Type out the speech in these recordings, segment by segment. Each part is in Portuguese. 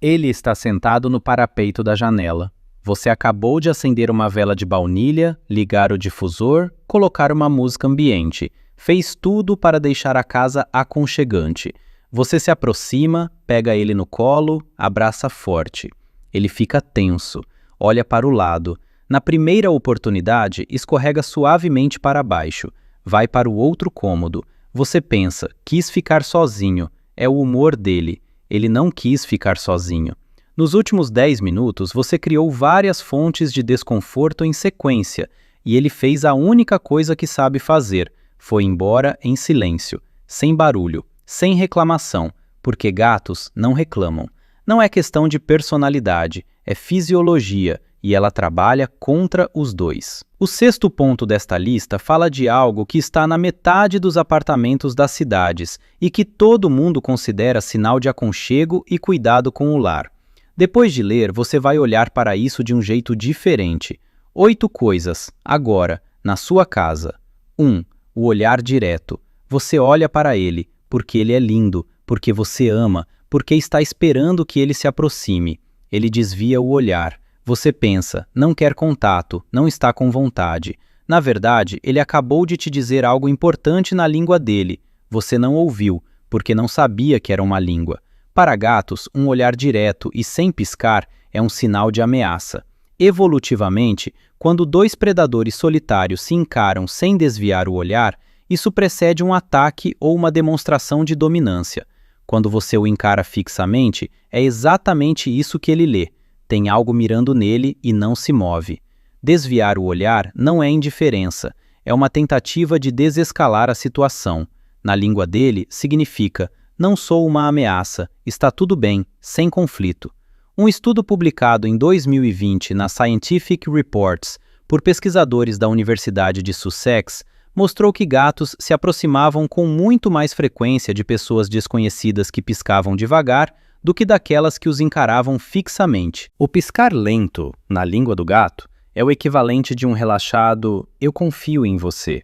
Ele está sentado no parapeito da janela. Você acabou de acender uma vela de baunilha, ligar o difusor, colocar uma música ambiente. Fez tudo para deixar a casa aconchegante. Você se aproxima, pega ele no colo, abraça forte. Ele fica tenso, olha para o lado. Na primeira oportunidade, escorrega suavemente para baixo. Vai para o outro cômodo. Você pensa, quis ficar sozinho. É o humor dele. Ele não quis ficar sozinho. Nos últimos 10 minutos, você criou várias fontes de desconforto em sequência, e ele fez a única coisa que sabe fazer. Foi embora em silêncio, sem barulho, sem reclamação, porque gatos não reclamam. Não é questão de personalidade, é fisiologia, e ela trabalha contra os dois. O sexto ponto desta lista fala de algo que está na metade dos apartamentos das cidades e que todo mundo considera sinal de aconchego e cuidado com o lar. Depois de ler, você vai olhar para isso de um jeito diferente. 8 coisas, agora, na sua casa. 1. O olhar direto. Você olha para ele, porque ele é lindo, porque você ama, porque está esperando que ele se aproxime. Ele desvia o olhar. Você pensa, não quer contato, não está com vontade. Na verdade, ele acabou de te dizer algo importante na língua dele. Você não ouviu, porque não sabia que era uma língua. Para gatos, um olhar direto e sem piscar é um sinal de ameaça. Evolutivamente, quando 2 predadores solitários se encaram sem desviar o olhar, isso precede um ataque ou uma demonstração de dominância. Quando você o encara fixamente, é exatamente isso que ele lê. Tem algo mirando nele e não se move. Desviar o olhar não é indiferença, é uma tentativa de desescalar a situação. Na língua dele, significa, não sou uma ameaça, está tudo bem, sem conflito. Um estudo publicado em 2020 na Scientific Reports por pesquisadores da Universidade de Sussex mostrou que gatos se aproximavam com muito mais frequência de pessoas desconhecidas que piscavam devagar do que daquelas que os encaravam fixamente. O piscar lento, na língua do gato, é o equivalente de um relaxado "eu confio em você".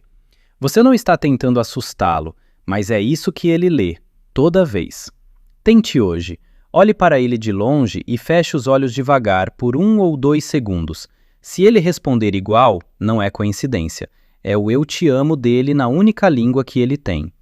Você não está tentando assustá-lo, mas é isso que ele lê, toda vez. Tente hoje. Olhe para ele de longe e feche os olhos devagar por 1 ou 2 segundos. Se ele responder igual, não é coincidência. É o "eu te amo" dele na única língua que ele tem.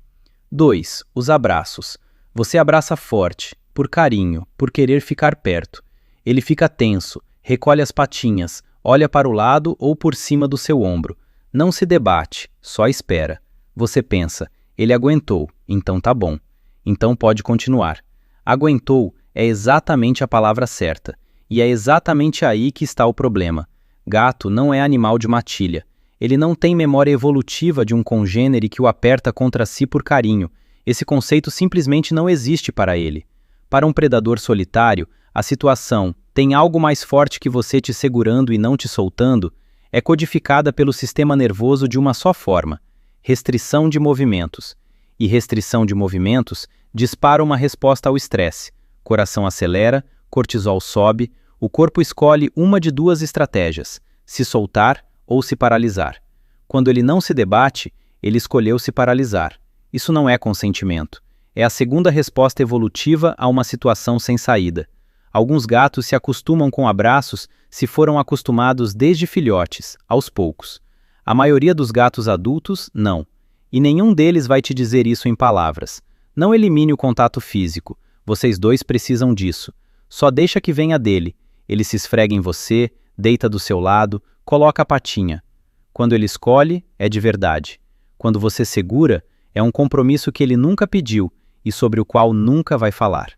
2. Os abraços. Você abraça forte, por carinho, por querer ficar perto. Ele fica tenso, recolhe as patinhas, olha para o lado ou por cima do seu ombro. Não se debate, só espera. Você pensa, ele aguentou, então tá bom. Então pode continuar. Aguentou é exatamente a palavra certa. E é exatamente aí que está o problema. Gato não é animal de matilha. Ele não tem memória evolutiva de um congênere que o aperta contra si por carinho. Esse conceito simplesmente não existe para ele. Para um predador solitário, a situação "tem algo mais forte que você te segurando e não te soltando" é codificada pelo sistema nervoso de uma só forma: restrição de movimentos. E restrição de movimentos dispara uma resposta ao estresse. Coração acelera, cortisol sobe, o corpo escolhe uma de 2 estratégias: se soltar ou se paralisar. Quando ele não se debate, ele escolheu se paralisar. Isso não é consentimento. É a segunda resposta evolutiva a uma situação sem saída. Alguns gatos se acostumam com abraços se foram acostumados desde filhotes, aos poucos. A maioria dos gatos adultos, não. E nenhum deles vai te dizer isso em palavras. Não elimine o contato físico. Vocês 2 precisam disso. Só deixa que venha dele. Ele se esfrega em você, deita do seu lado, coloca a patinha. Quando ele escolhe, é de verdade. Quando você segura, é um compromisso que ele nunca pediu e sobre o qual nunca vai falar.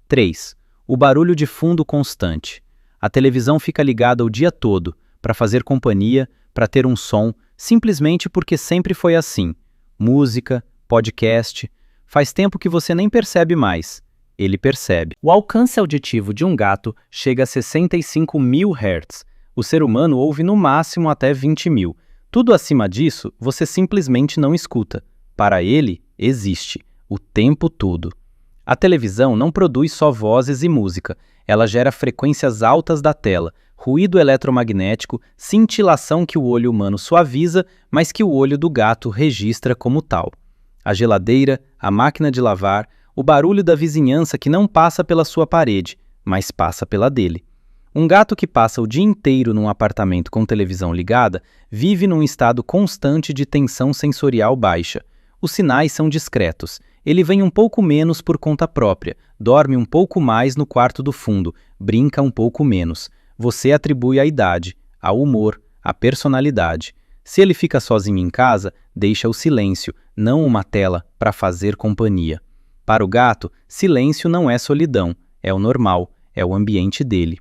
3. O barulho de fundo constante. A televisão fica ligada o dia todo, para fazer companhia, para ter um som, simplesmente porque sempre foi assim. Música, podcast. Faz tempo que você nem percebe mais. Ele percebe. O alcance auditivo de um gato chega a 65.000 Hz. O ser humano ouve no máximo até 20.000. Tudo acima disso, você simplesmente não escuta. Para ele, existe. O tempo todo. A televisão não produz só vozes e música, ela gera frequências altas da tela, ruído eletromagnético, cintilação que o olho humano suaviza, mas que o olho do gato registra como tal. A geladeira, a máquina de lavar, o barulho da vizinhança que não passa pela sua parede, mas passa pela dele. Um gato que passa o dia inteiro num apartamento com televisão ligada vive num estado constante de tensão sensorial baixa. Os sinais são discretos. Ele vem um pouco menos por conta própria, dorme um pouco mais no quarto do fundo, brinca um pouco menos. Você atribui a idade, ao humor, à personalidade. Se ele fica sozinho em casa, deixa o silêncio, não uma tela, para fazer companhia. Para o gato, silêncio não é solidão, é o normal, é o ambiente dele.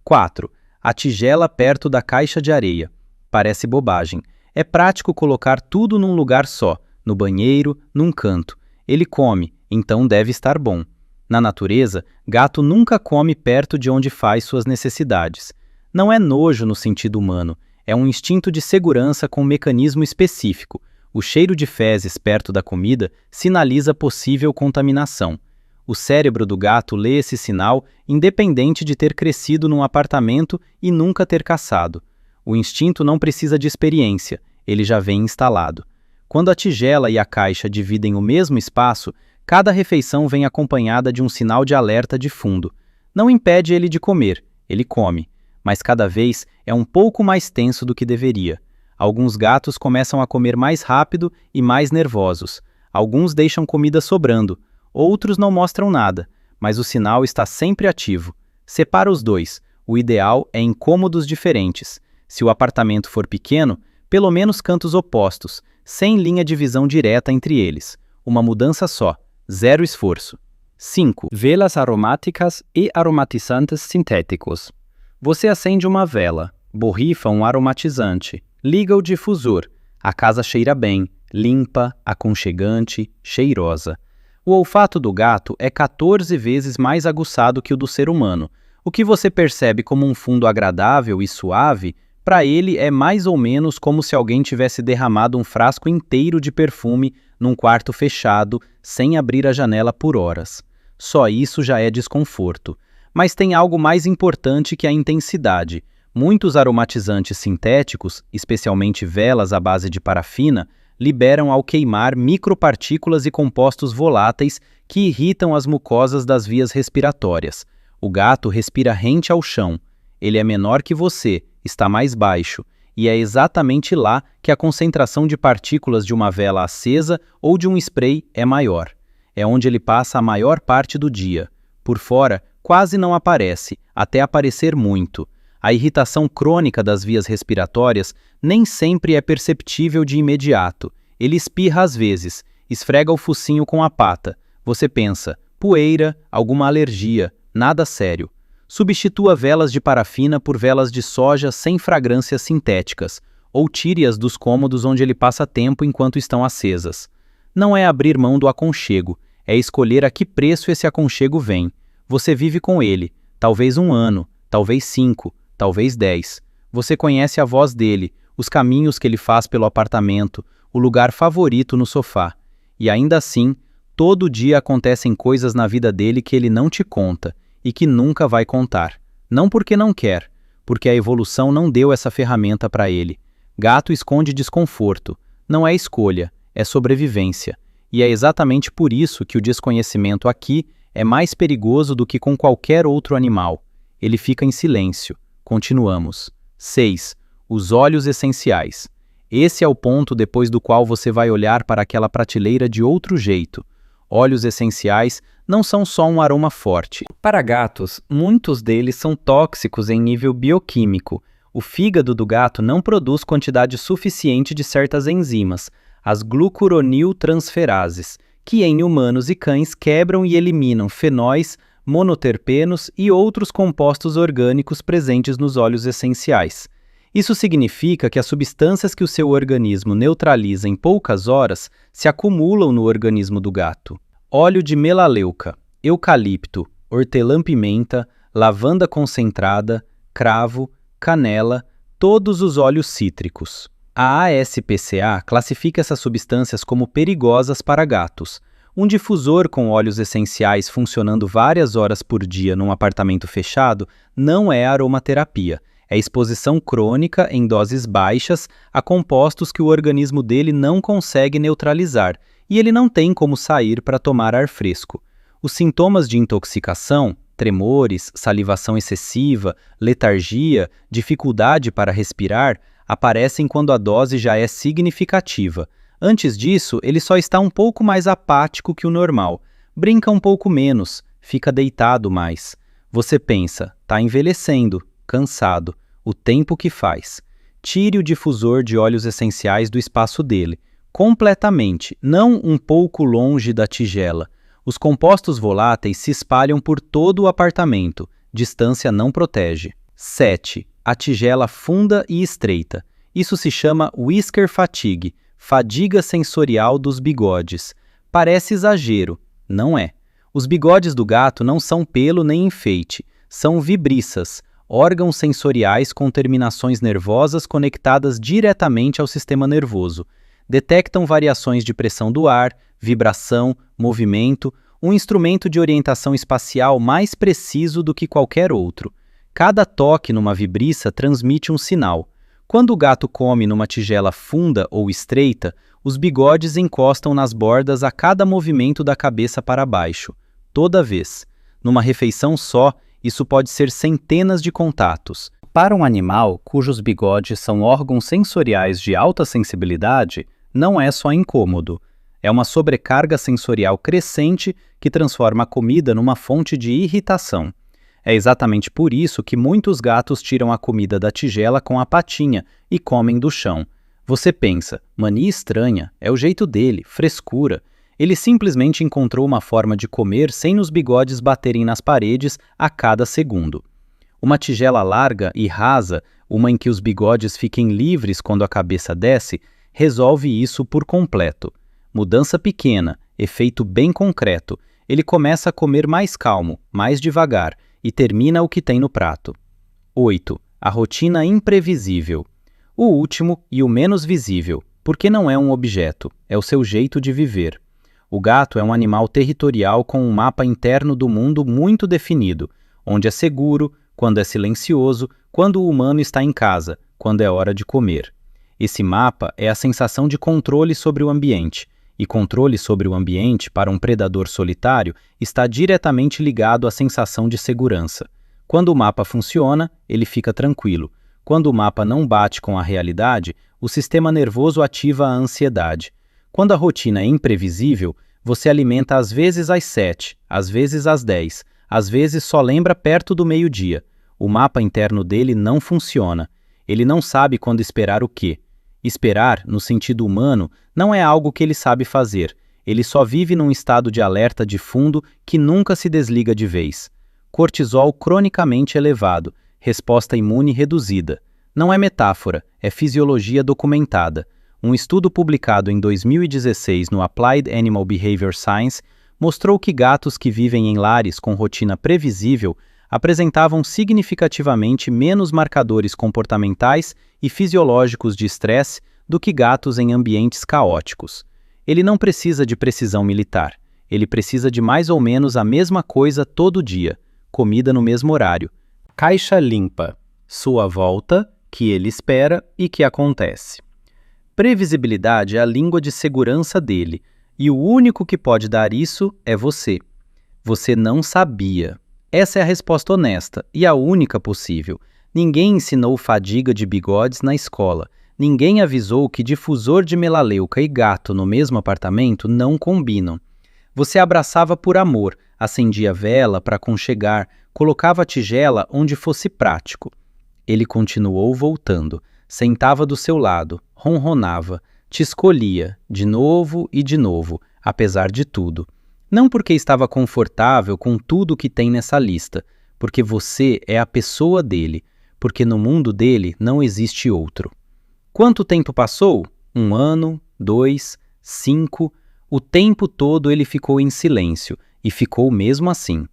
4. A tigela perto da caixa de areia. Parece bobagem. É prático colocar tudo num lugar só, no banheiro, num canto. Ele come, então deve estar bom. Na natureza, gato nunca come perto de onde faz suas necessidades. Não é nojo no sentido humano, é um instinto de segurança com um mecanismo específico. O cheiro de fezes perto da comida sinaliza possível contaminação. O cérebro do gato lê esse sinal independente de ter crescido num apartamento e nunca ter caçado. O instinto não precisa de experiência, ele já vem instalado. Quando a tigela e a caixa dividem o mesmo espaço, cada refeição vem acompanhada de um sinal de alerta de fundo. Não impede ele de comer, ele come, mas cada vez é um pouco mais tenso do que deveria. Alguns gatos começam a comer mais rápido e mais nervosos. Alguns deixam comida sobrando. Outros não mostram nada, mas o sinal está sempre ativo. Separa os dois. O ideal é em cômodos diferentes. Se o apartamento for pequeno, pelo menos cantos opostos, sem linha de visão direta entre eles. Uma mudança só, zero esforço. 5. Velas aromáticas e aromatizantes sintéticos. Você acende uma vela, borrifa um aromatizante, liga o difusor. A casa cheira bem, limpa, aconchegante, cheirosa. O olfato do gato é 14 vezes mais aguçado que o do ser humano. O que você percebe como um fundo agradável e suave, para ele é mais ou menos como se alguém tivesse derramado um frasco inteiro de perfume num quarto fechado, sem abrir a janela por horas. Só isso já é desconforto. Mas tem algo mais importante que a intensidade. Muitos aromatizantes sintéticos, especialmente velas à base de parafina, liberam ao queimar micropartículas e compostos voláteis que irritam as mucosas das vias respiratórias. O gato respira rente ao chão. Ele é menor que você, está mais baixo, e é exatamente lá que a concentração de partículas de uma vela acesa ou de um spray é maior. É onde ele passa a maior parte do dia. Por fora, quase não aparece, até aparecer muito. A irritação crônica das vias respiratórias nem sempre é perceptível de imediato. Ele espirra às vezes, esfrega o focinho com a pata. Você pensa, poeira, alguma alergia, nada sério. Substitua velas de parafina por velas de soja sem fragrâncias sintéticas, ou tire-as dos cômodos onde ele passa tempo enquanto estão acesas. Não é abrir mão do aconchego, é escolher a que preço esse aconchego vem. Você vive com ele, talvez 1 ano, talvez 5, talvez 10. Você conhece a voz dele, os caminhos que ele faz pelo apartamento, o lugar favorito no sofá. E ainda assim, todo dia acontecem coisas na vida dele que ele não te conta e que nunca vai contar. Não porque não quer, porque a evolução não deu essa ferramenta para ele. Gato esconde desconforto. Não é escolha, é sobrevivência. E é exatamente por isso que o desconhecimento aqui é mais perigoso do que com qualquer outro animal. Ele fica em silêncio. Continuamos. 6. Os óleos essenciais. Esse é o ponto depois do qual você vai olhar para aquela prateleira de outro jeito. Óleos essenciais não são só um aroma forte. Para gatos, muitos deles são tóxicos em nível bioquímico. O fígado do gato não produz quantidade suficiente de certas enzimas, as glucuroniltransferases, que em humanos e cães quebram e eliminam fenóis, monoterpenos e outros compostos orgânicos presentes nos óleos essenciais. Isso significa que as substâncias que o seu organismo neutraliza em poucas horas se acumulam no organismo do gato. Óleo de melaleuca, eucalipto, hortelã-pimenta, lavanda concentrada, cravo, canela, todos os óleos cítricos. A ASPCA classifica essas substâncias como perigosas para gatos. Um difusor com óleos essenciais funcionando várias horas por dia num apartamento fechado não é aromaterapia. É exposição crônica em doses baixas a compostos que o organismo dele não consegue neutralizar e ele não tem como sair para tomar ar fresco. Os sintomas de intoxicação, tremores, salivação excessiva, letargia, dificuldade para respirar, aparecem quando a dose já é significativa. Antes disso, ele só está um pouco mais apático que o normal, brinca um pouco menos, fica deitado mais. Você pensa, está envelhecendo, cansado, o tempo que faz. Tire o difusor de óleos essenciais do espaço dele, completamente, não um pouco longe da tigela. Os compostos voláteis se espalham por todo o apartamento, distância não protege. 7. A tigela funda e estreita. Isso se chama whisker fatigue, fadiga sensorial dos bigodes. Parece exagero, não é. Os bigodes do gato não são pelo nem enfeite, são vibriças, órgãos sensoriais com terminações nervosas conectadas diretamente ao sistema nervoso. Detectam variações de pressão do ar, vibração, movimento, um instrumento de orientação espacial mais preciso do que qualquer outro. Cada toque numa vibriça transmite um sinal. Quando o gato come numa tigela funda ou estreita, os bigodes encostam nas bordas a cada movimento da cabeça para baixo. Toda vez. Numa refeição só, isso pode ser centenas de contatos. Para um animal cujos bigodes são órgãos sensoriais de alta sensibilidade, não é só incômodo. É uma sobrecarga sensorial crescente que transforma a comida numa fonte de irritação. É exatamente por isso que muitos gatos tiram a comida da tigela com a patinha e comem do chão. Você pensa, mania estranha, é o jeito dele, frescura. Ele simplesmente encontrou uma forma de comer sem os bigodes baterem nas paredes a cada segundo. Uma tigela larga e rasa, uma em que os bigodes fiquem livres quando a cabeça desce, resolve isso por completo. Mudança pequena, efeito bem concreto. Ele começa a comer mais calmo, mais devagar, e termina o que tem no prato. 8. A rotina imprevisível. O último e o menos visível, porque não é um objeto, é o seu jeito de viver. O gato é um animal territorial com um mapa interno do mundo muito definido, onde é seguro, quando é silencioso, quando o humano está em casa, quando é hora de comer. Esse mapa é a sensação de controle sobre o ambiente, e controle sobre o ambiente para um predador solitário está diretamente ligado à sensação de segurança. Quando o mapa funciona, ele fica tranquilo. Quando o mapa não bate com a realidade, o sistema nervoso ativa a ansiedade. Quando a rotina é imprevisível, você alimenta às vezes às 7, às vezes às 10, às vezes só lembra perto do meio-dia. O mapa interno dele não funciona. Ele não sabe quando esperar o quê. Esperar, no sentido humano, não é algo que ele sabe fazer. Ele só vive num estado de alerta de fundo que nunca se desliga de vez. Cortisol cronicamente elevado, resposta imune reduzida. Não é metáfora, é fisiologia documentada. Um estudo publicado em 2016 no Applied Animal Behavior Science mostrou que gatos que vivem em lares com rotina previsível apresentavam significativamente menos marcadores comportamentais e fisiológicos de estresse do que gatos em ambientes caóticos. Ele não precisa de precisão militar. Ele precisa de mais ou menos a mesma coisa todo dia, comida no mesmo horário. Caixa limpa. Sua volta, que ele espera e que acontece. Previsibilidade é a língua de segurança dele, e o único que pode dar isso é você. Você não sabia. Essa é a resposta honesta e a única possível. Ninguém ensinou fadiga de bigodes na escola. Ninguém avisou que difusor de melaleuca e gato no mesmo apartamento não combinam. Você abraçava por amor, acendia vela para aconchegar, colocava a tigela onde fosse prático. Ele continuou voltando. Sentava do seu lado, ronronava, te escolhia, de novo e de novo, apesar de tudo. Não porque estava confortável com tudo que tem nessa lista, porque você é a pessoa dele, porque no mundo dele não existe outro. Quanto tempo passou? 1 ano, 2, 5... O tempo todo ele ficou em silêncio, e ficou mesmo assim.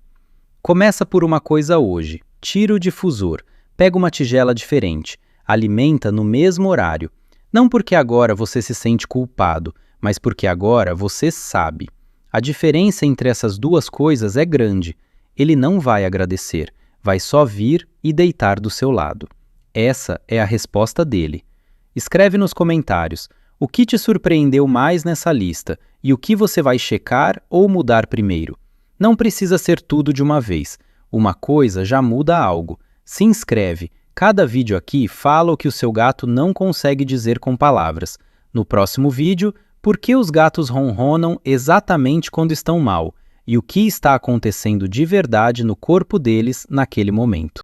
Começa por uma coisa hoje, tira o difusor, pega uma tigela diferente, alimenta no mesmo horário. Não porque agora você se sente culpado, mas porque agora você sabe. A diferença entre essas duas coisas é grande. Ele não vai agradecer, vai só vir e deitar do seu lado. Essa é a resposta dele. Escreve nos comentários o que te surpreendeu mais nessa lista e o que você vai checar ou mudar primeiro. Não precisa ser tudo de uma vez. Uma coisa já muda algo. Se inscreve. Cada vídeo aqui fala o que o seu gato não consegue dizer com palavras. No próximo vídeo, por que os gatos ronronam exatamente quando estão mal? E o que está acontecendo de verdade no corpo deles naquele momento.